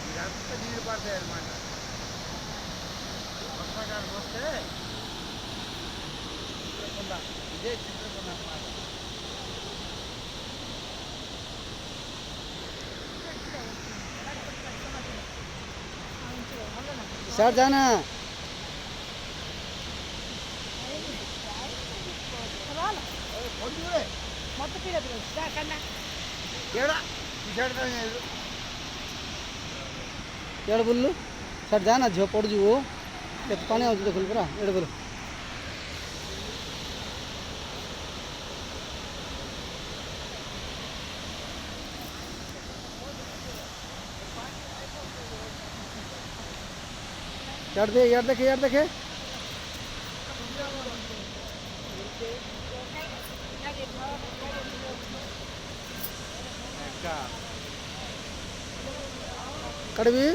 ఇదంతా నీళ్ళు పడతాయి అన్నమాట. వర్షాకాలం వస్తే చిత్రకొండ, ఇదే చిత్రకొండ అన్నమాట. सर जाना एड़ बोलू सर जाना झो पड़ जो केते पानी आउछ देखल परा एड़ बोल यार देखे कड़वी